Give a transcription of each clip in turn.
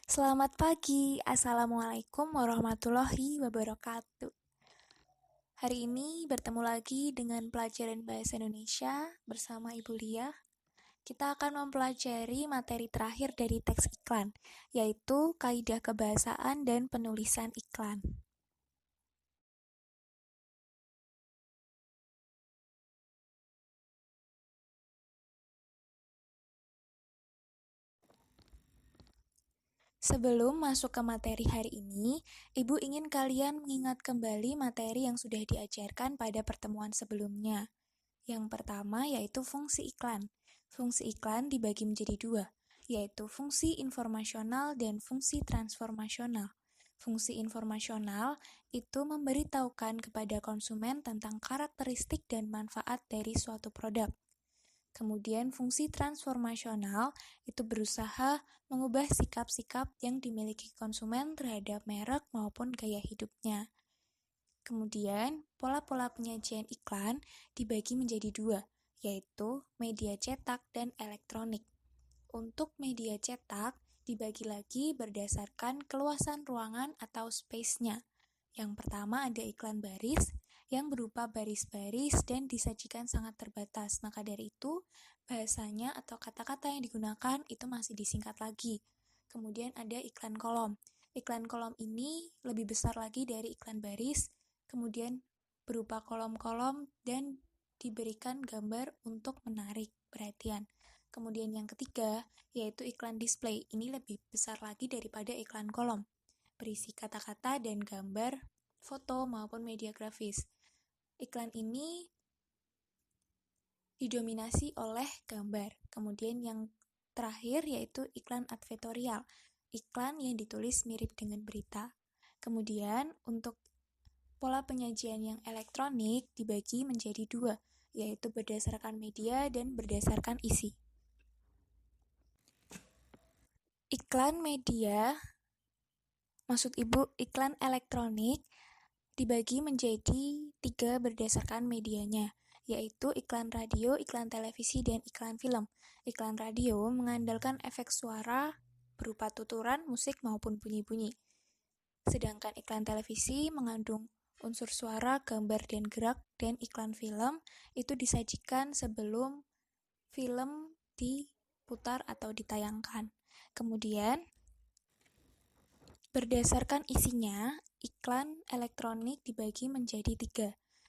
Selamat pagi, Assalamualaikum warahmatullahi wabarakatuh. Hari ini bertemu lagi dengan pelajaran Bahasa Indonesia bersama Ibu Lia. Kita akan mempelajari materi terakhir dari teks iklan, yaitu kaidah kebahasaan dan penulisan iklan. Sebelum masuk ke materi hari ini, Ibu ingin kalian mengingat kembali materi yang sudah diajarkan pada pertemuan sebelumnya. Yang pertama yaitu fungsi iklan. Fungsi iklan dibagi menjadi dua, yaitu fungsi informasional dan fungsi transformasional. Fungsi informasional itu memberitahukan kepada konsumen tentang karakteristik dan manfaat dari suatu produk. Kemudian fungsi transformasional itu berusaha mengubah sikap-sikap yang dimiliki konsumen terhadap merek maupun gaya hidupnya. Kemudian, pola-pola penyajian iklan dibagi menjadi dua, yaitu media cetak dan elektronik. Untuk media cetak, dibagi lagi berdasarkan keluasan ruangan atau space-nya. Yang pertama ada iklan baris, yang berupa baris-baris dan disajikan sangat terbatas. Maka dari itu, bahasanya atau kata-kata yang digunakan itu masih disingkat lagi. Kemudian ada iklan kolom. Iklan kolom ini lebih besar lagi dari iklan baris, kemudian berupa kolom-kolom dan diberikan gambar untuk menarik perhatian. Kemudian yang ketiga, yaitu iklan display. Ini lebih besar lagi daripada iklan kolom, berisi kata-kata dan gambar, foto maupun media grafis. Iklan ini didominasi oleh gambar. Kemudian yang terakhir yaitu iklan advertorial, iklan yang ditulis mirip dengan berita. Kemudian untuk pola penyajian yang elektronik dibagi menjadi dua, yaitu berdasarkan media dan berdasarkan isi. Iklan media, maksud Ibu iklan elektronik, dibagi menjadi tiga berdasarkan medianya, yaitu iklan radio, iklan televisi, dan iklan film. Iklan radio mengandalkan efek suara berupa tuturan, musik, maupun bunyi-bunyi. Sedangkan iklan televisi mengandung unsur suara, gambar, dan gerak, dan iklan film itu disajikan sebelum film diputar atau ditayangkan. Kemudian, berdasarkan isinya, iklan elektronik dibagi menjadi tiga.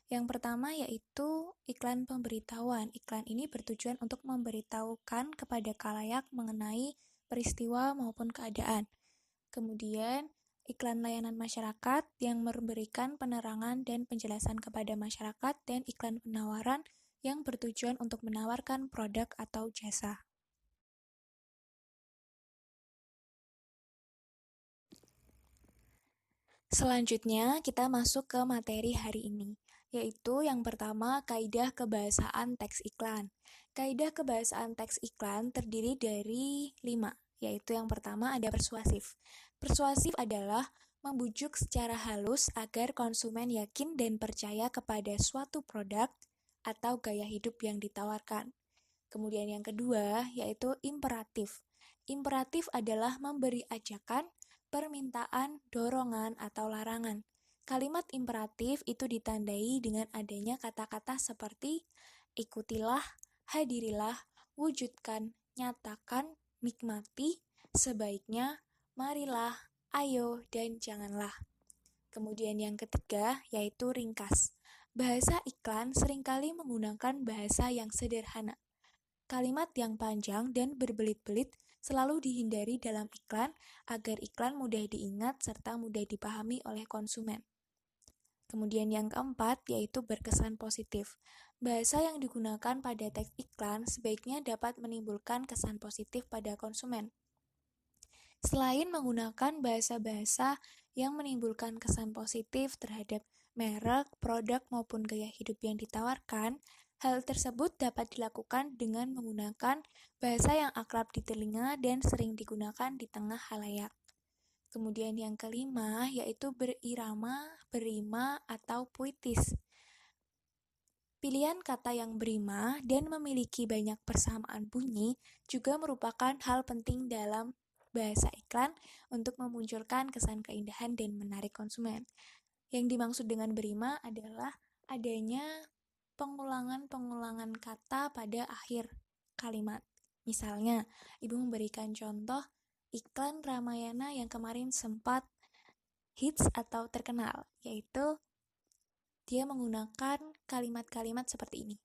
Yang pertama yaitu iklan pemberitahuan. Iklan ini bertujuan untuk memberitahukan kepada khalayak mengenai peristiwa maupun keadaan. Kemudian, iklan layanan masyarakat yang memberikan penerangan dan penjelasan kepada masyarakat, dan iklan penawaran yang bertujuan untuk menawarkan produk atau jasa. Selanjutnya, kita masuk ke materi hari ini, yaitu yang pertama, kaidah kebahasaan teks iklan. Kaidah kebahasaan teks iklan terdiri dari 5, yaitu yang pertama ada persuasif. Persuasif adalah membujuk secara halus agar konsumen yakin dan percaya kepada suatu produk atau gaya hidup yang ditawarkan. Kemudian yang kedua, yaitu imperatif. Imperatif adalah memberi ajakan, permintaan, dorongan, atau larangan. Kalimat imperatif itu ditandai dengan adanya kata-kata seperti ikutilah, hadirilah, wujudkan, nyatakan, nikmati, sebaiknya, marilah, ayo, dan janganlah. Kemudian yang ketiga yaitu ringkas. Bahasa iklan seringkali menggunakan bahasa yang sederhana. Kalimat yang panjang dan berbelit-belit selalu dihindari dalam iklan agar iklan mudah diingat serta mudah dipahami oleh konsumen. Kemudian yang keempat yaitu berkesan positif. Bahasa yang digunakan pada teks iklan sebaiknya dapat menimbulkan kesan positif pada konsumen. Selain menggunakan bahasa-bahasa yang menimbulkan kesan positif terhadap merek, produk, maupun gaya hidup yang ditawarkan, hal tersebut dapat dilakukan dengan menggunakan bahasa yang akrab di telinga dan sering digunakan di tengah khalayak. Kemudian yang kelima yaitu berirama, berima, atau puitis. Pilihan kata yang berima dan memiliki banyak persamaan bunyi juga merupakan hal penting dalam bahasa iklan untuk memunculkan kesan keindahan dan menarik konsumen. Yang dimaksud dengan berima adalah adanya pengulangan-pengulangan kata pada akhir kalimat. Misalnya, Ibu memberikan contoh iklan Ramayana yang kemarin sempat hits atau terkenal, yaitu dia menggunakan kalimat-kalimat seperti ini.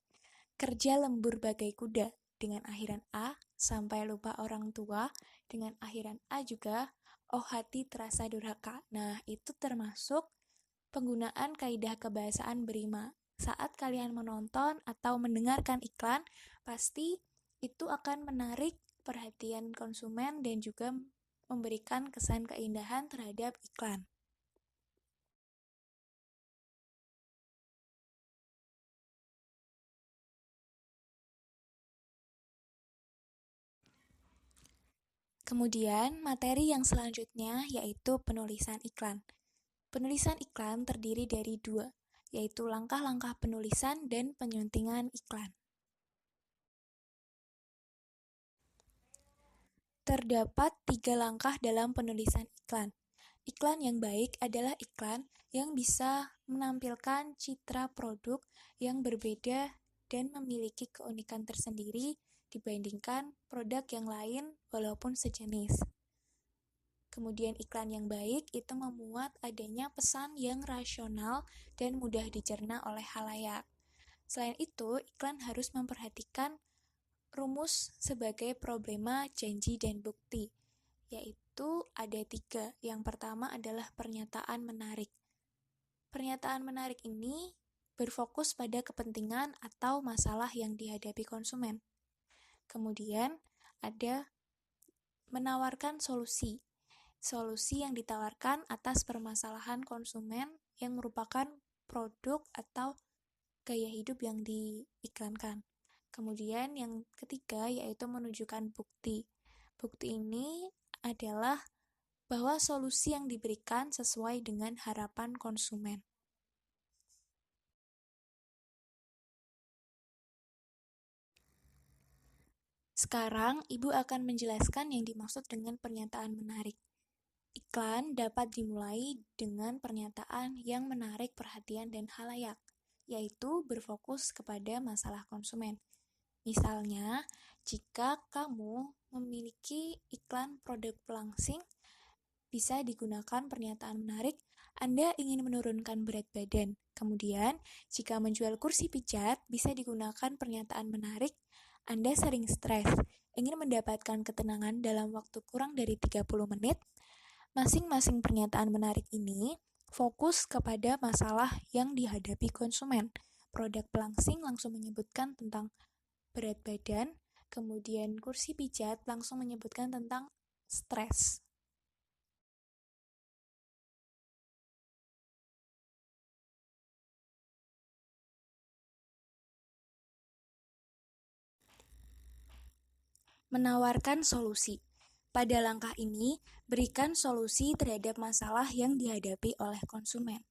Kerja lembur bagai kuda dengan akhiran A, sampai lupa orang tua dengan akhiran A juga, oh hati terasa durhaka. Nah, itu termasuk penggunaan kaidah kebahasaan berima. Saat kalian menonton atau mendengarkan iklan, pasti itu akan menarik perhatian konsumen dan juga memberikan kesan keindahan terhadap iklan. Kemudian, materi yang selanjutnya yaitu penulisan iklan. Penulisan iklan terdiri dari dua, yaitu langkah-langkah penulisan dan penyuntingan iklan. Terdapat 3 langkah dalam penulisan iklan. Iklan yang baik adalah iklan yang bisa menampilkan citra produk yang berbeda dan memiliki keunikan tersendiri dibandingkan produk yang lain walaupun sejenis. Kemudian iklan yang baik itu memuat adanya pesan yang rasional dan mudah dicerna oleh khalayak. Selain itu, iklan harus memperhatikan rumus sebagai problema, janji, dan bukti, yaitu ada 3. Yang pertama adalah pernyataan menarik. Pernyataan menarik ini berfokus pada kepentingan atau masalah yang dihadapi konsumen. Kemudian ada menawarkan solusi. Solusi yang ditawarkan atas permasalahan konsumen yang merupakan produk atau gaya hidup yang diiklankan. Kemudian yang ketiga yaitu menunjukkan bukti. Bukti ini adalah bahwa solusi yang diberikan sesuai dengan harapan konsumen. Sekarang, Ibu akan menjelaskan yang dimaksud dengan pernyataan menarik. Iklan dapat dimulai dengan pernyataan yang menarik perhatian dan khalayak, yaitu berfokus kepada masalah konsumen. Misalnya, jika kamu memiliki iklan produk pelangsing, bisa digunakan pernyataan menarik, Anda ingin menurunkan berat badan. Kemudian, jika menjual kursi pijat, bisa digunakan pernyataan menarik, Anda sering stres, ingin mendapatkan ketenangan dalam waktu kurang dari 30 menit. Masing-masing pernyataan menarik ini fokus kepada masalah yang dihadapi konsumen. Produk pelangsing langsung menyebutkan tentang berat badan, kemudian kursi pijat langsung menyebutkan tentang stres. Menawarkan solusi. Pada langkah ini, berikan solusi terhadap masalah yang dihadapi oleh konsumen.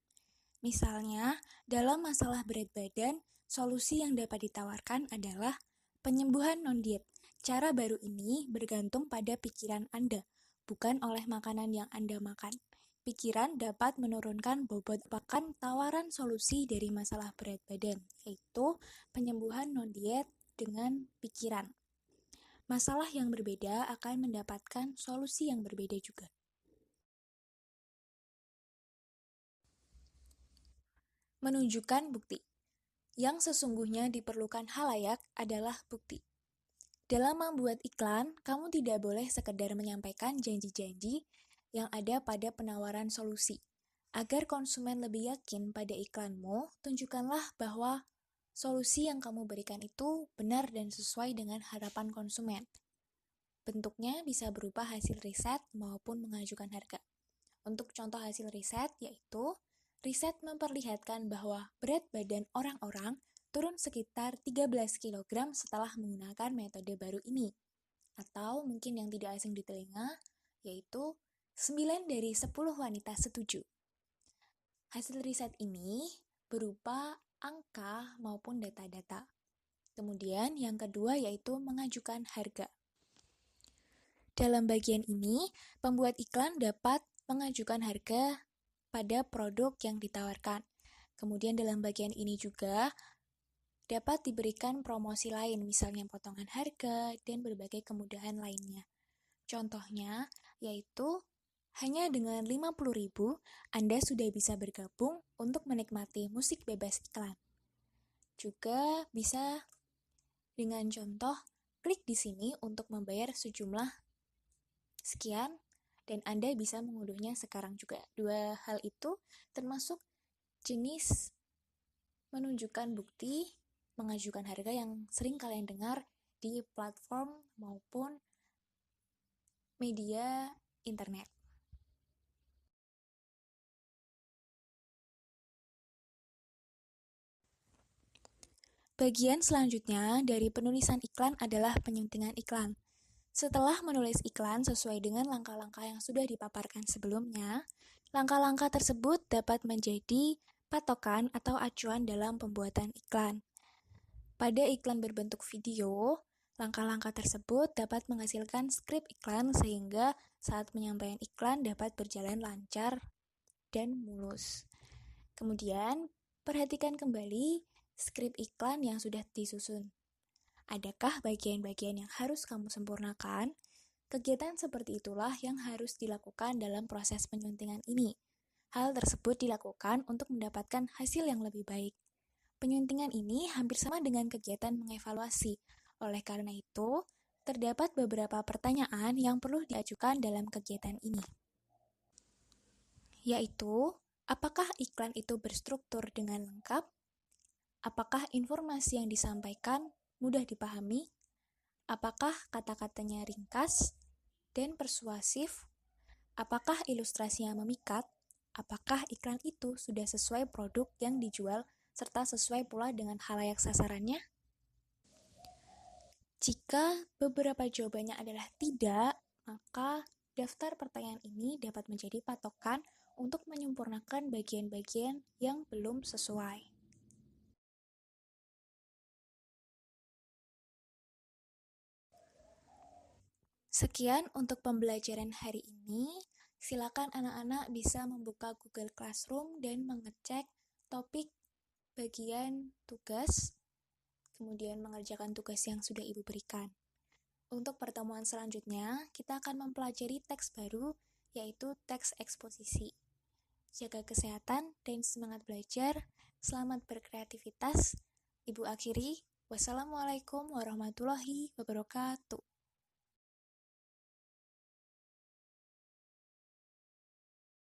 Misalnya, dalam masalah berat badan, solusi yang dapat ditawarkan adalah penyembuhan non-diet. Cara baru ini bergantung pada pikiran Anda, bukan oleh makanan yang Anda makan. Pikiran dapat menurunkan bobot pakan tawaran solusi dari masalah berat badan, yaitu penyembuhan non-diet dengan pikiran. Masalah yang berbeda akan mendapatkan solusi yang berbeda juga. Menunjukkan bukti. Yang sesungguhnya diperlukan khalayak adalah bukti. Dalam membuat iklan, kamu tidak boleh sekedar menyampaikan janji-janji yang ada pada penawaran solusi. Agar konsumen lebih yakin pada iklanmu, tunjukkanlah bahwa solusi yang kamu berikan itu benar dan sesuai dengan harapan konsumen. Bentuknya bisa berupa hasil riset maupun mengajukan harga. Untuk contoh hasil riset yaitu, riset memperlihatkan bahwa berat badan orang-orang turun sekitar 13 kg setelah menggunakan metode baru ini. Atau mungkin yang tidak asing di telinga, yaitu 9 dari 10 wanita setuju. Hasil riset ini berupa angka maupun data-data. Kemudian yang kedua yaitu mengajukan harga. Dalam bagian ini, pembuat iklan dapat mengajukan harga pada produk yang ditawarkan. Kemudian dalam bagian ini juga dapat diberikan promosi lain, misalnya potongan harga dan berbagai kemudahan lainnya. Contohnya, yaitu hanya dengan 50.000, Anda sudah bisa bergabung untuk menikmati musik bebas iklan. Juga bisa dengan contoh, klik di sini untuk membayar sejumlah sekian, dan Anda bisa mengunduhnya sekarang juga. Dua hal itu termasuk jenis menunjukkan bukti mengajukan harga yang sering kalian dengar di platform maupun media internet. Bagian selanjutnya dari penulisan iklan adalah penyuntingan iklan. Setelah menulis iklan sesuai dengan langkah-langkah yang sudah dipaparkan sebelumnya, langkah-langkah tersebut dapat menjadi patokan atau acuan dalam pembuatan iklan. Pada iklan berbentuk video, langkah-langkah tersebut dapat menghasilkan skrip iklan sehingga saat penyampaian iklan dapat berjalan lancar dan mulus. Kemudian, perhatikan kembali skrip iklan yang sudah disusun. Adakah bagian-bagian yang harus kamu sempurnakan? Kegiatan seperti itulah yang harus dilakukan dalam proses penyuntingan ini. Hal tersebut dilakukan untuk mendapatkan hasil yang lebih baik. Penyuntingan ini hampir sama dengan kegiatan mengevaluasi. Oleh karena itu, terdapat beberapa pertanyaan yang perlu diajukan dalam kegiatan ini. Yaitu, apakah iklan itu berstruktur dengan lengkap? Apakah informasi yang disampaikan mudah dipahami? Apakah kata-katanya ringkas dan persuasif? Apakah ilustrasinya memikat? Apakah iklan itu sudah sesuai produk yang dijual serta sesuai pula dengan khalayak sasarannya? Jika beberapa jawabannya adalah tidak, maka daftar pertanyaan ini dapat menjadi patokan untuk menyempurnakan bagian-bagian yang belum sesuai. Sekian untuk pembelajaran hari ini. Silakan anak-anak bisa membuka Google Classroom dan mengecek topik bagian tugas, kemudian mengerjakan tugas yang sudah Ibu berikan. Untuk pertemuan selanjutnya, kita akan mempelajari teks baru, yaitu teks eksposisi. Jaga kesehatan dan semangat belajar. Selamat berkreativitas. Ibu akhiri, wassalamualaikum warahmatullahi wabarakatuh.